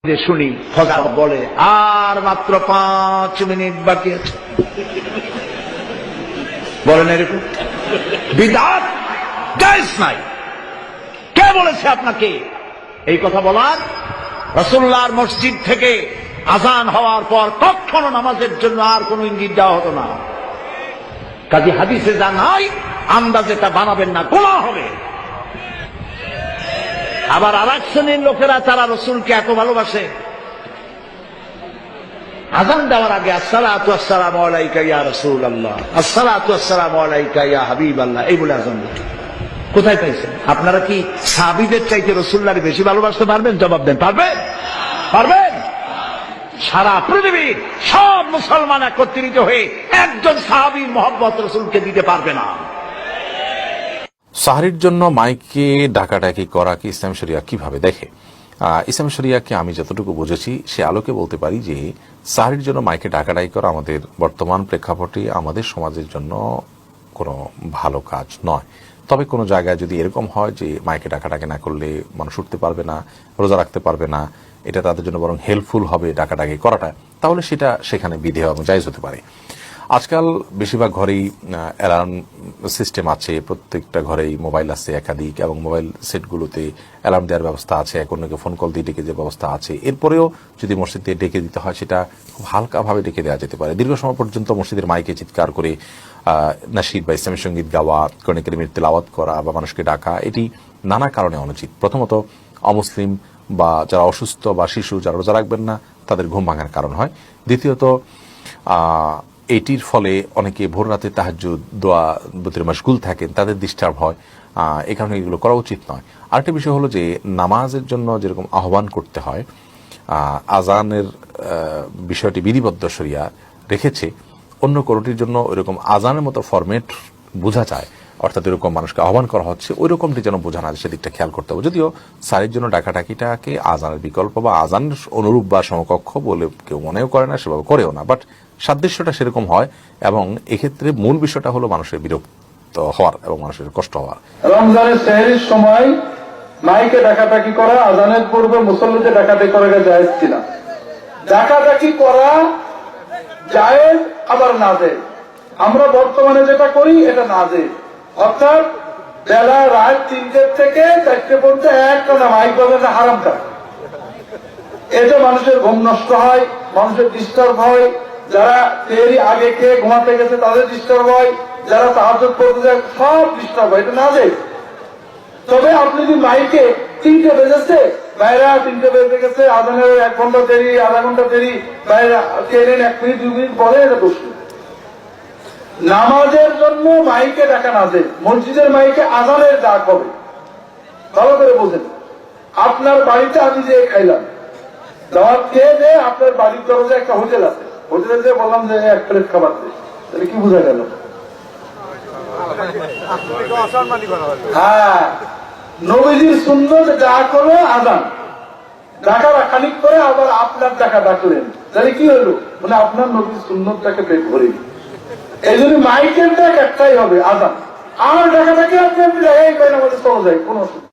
যে শুনি ফজর বলে আর মাত্র 5 মিনিট বাকি আছে, বলেন এরকম বিদআত জায়েজ নাই। কে বলেছে আপনাকে এই কথা বলার? রাসূলুল্লাহর মসজিদ থেকে আযান হওয়ার পর কখনো নামাজের জন্য আর কোন ইঙ্গিত দেওয়া হতো না। কাজী হাদিসে যা নাই আন্দাজে তা বানাবেন না, গোনা হবে। আবার আরেক শ্রেণীর লোকেরা তারা রসুলকে এত ভালোবাসে, আযান দেওয়ার আগে আসসালাতু ওয়াসসালামু আলাইকা ইয়া রাসূলুল্লাহ, আসসালাতু ওয়াসসালামু আলাইকা ইয়া হাবিবাল্লাহ, এই বলে আযান দেয়। কোথায় পাইছেন? আপনারা কি সাহাবীদের চাইতে রাসূলুল্লাহকে বেশি ভালোবাসতে পারবেন? জবাব দেন, পারবেন? পারবেন? সারা পৃথিবীর সব মুসলমান একত্রিত হয়ে একজন সাহাবীর মহব্বত রাসূলকে দিতে পারবে না। সাহরির জন্য মাইকে ডাকাডাকি করা কি ইসলাম শরিয়া কিভাবে দেখে? ইসলাম শরিয়াকে আমি যতটুকু বুঝেছি সে আলোকে বলতে পারি যে সাহরির জন্য মাইকে ডাকাডাকি করা আমাদের বর্তমান প্রেক্ষাপটে আমাদের সমাজের জন্য কোনো ভালো কাজ নয়। তবে কোনো জায়গায় যদি এরকম হয় যে মাইকে ডাকাডাকি না করলে মানুষ উঠতে পারবে না, রোজা রাখতে পারবে না, এটা তাদের জন্য বরং হেল্পফুল হবে ডাকাডাকি করাটা, তাহলে সেটা সেখানে বিধেয় এবং জায়েজ হতে পারে। আজকাল বেশিরভাগ ঘরেই অ্যালার্ম সিস্টেম আছে, প্রত্যেকটা ঘরেই মোবাইল আছে একাধিক, এবং মোবাইল সেটগুলোতে অ্যালার্ম দেওয়ার ব্যবস্থা আছে, অন্যকে ফোন কল দিয়ে ডেকে দেওয়ার ব্যবস্থা আছে। এরপরেও যদি মসজিদ দিয়ে ডেকে দিতে হয় সেটা খুব হালকাভাবে ডেকে দেওয়া যেতে পারে। দীর্ঘ সময় পর্যন্ত মসজিদের মাইকে চিৎকার করে নাশিদ বা ইসলামী সঙ্গীত গাওয়া, কোরআন কারীমের তেলাওয়াত করা বা মানুষকে ডাকা, এটি নানা কারণে অনুচিত। প্রথমত অমুসলিম বা যারা অসুস্থ বা শিশু যারা রোজা রাখবেন না তাদের ঘুম ভাঙার কারণ হয়। দ্বিতীয়ত এটির ফলে অনেকে ভোর রাতে তাহাজ্জুদ দোয়া বতির মাশগুল থাকেন, তাদের ডিস্টার্ব হয়, এই কারণে এগুলো করা উচিত নয়। আরেকটা বিষয় হলো যে নামাজের জন্য যেরকম আহ্বান করতে হয়, আজানের বিষয়টি বিধিবদ্ধ শরিয়া রেখেছে, অন্য কোনোটির জন্য ওইরকম আজানের মতো ফরম্যাট বোঝা যায়, অর্থাৎ এরকম মানুষকে আহ্বান করা হচ্ছে ওই রকমটি যেন বোঝা না, সেদিকটা খেয়াল করতে হবে। যদিও সারির জন্য ডাকাডাকিটাকে আজানের বিকল্প বা আজানের অনুরূপ বা সমকক্ষ বলে কেউ মনেও করে না, সেভাবে করেও না, বাট সাদৃশ্যটা সেরকম হয়। এবং এক্ষেত্রে মূল বিষয়টা হলো মানুষের বিরক্ত হওয়ার এবং মানুষের কষ্ট হওয়ার। রমজানের সেহরির সময় মাইকে ডাকাডাকি করা, আজানের পূর্বে মুসল্লিদের ডাকাডাকি করা জায়েজ কিনা? ডাকাডাকি করা জায়েজ আবার নাজেজ। আমরা বর্তমানে যেটা করি এটা নাজেজ, অর্থাৎ বেলা রাত 3টে থেকে 4টে পর্যন্ত একটা মাইক বাজানো হারাম কাজ। এতে মানুষের ঘুম নষ্ট হয়, মানুষের ডিস্টার্ব হয়, যারা সেহরি আগে খেয়ে ঘুমাতে গেছে তাদের ডিস্টার্ব হয়, যারা তাহাজ্জুদ পড়তে যায় সব ডিস্টার্ব হয়, এটা নাজেজ। তবে আপনি যদি মাইকে 3টে বেজেছে, বাইরে 3টে বেজে গেছে, আজানের 1 ঘন্টা দেরি, আধা ঘন্টা দেরি, বাইরে ট্রেনের 1 মিনিট 2 মিনিট পরে, এটা দোষ। নামাজের জন্য মাইকে ডাকা নাজেজ। মসজিদের মাইকে আজানের ডাক হবে, ভালো করে বোঝেন। আপনার বাড়িতে আমি যে খাইলাম, দাওয়াত খেয়ে যে আপনার বাড়ির দরজায় একটা হোটেল আছে, হোটেলে যে বললাম যে 1 প্লেট খাবার দে, তাহলে কি বোঝা গেল? হ্যাঁ, নবীজির সুন্নত ডাক হলো আজান, ডাকা খানিক করে আবার আপনার ডাকা ডাকলেন, তাহলে কি হলো? মানে আপনার নবীর সুন্নতটাকে পেট ভরে। এই জন্য মাইকের ডাক একটাই হবে, আজান। আর ডাকাটাকে আপনি জায়গায় আমাদের চলে যায়, কোনো অসুবিধা।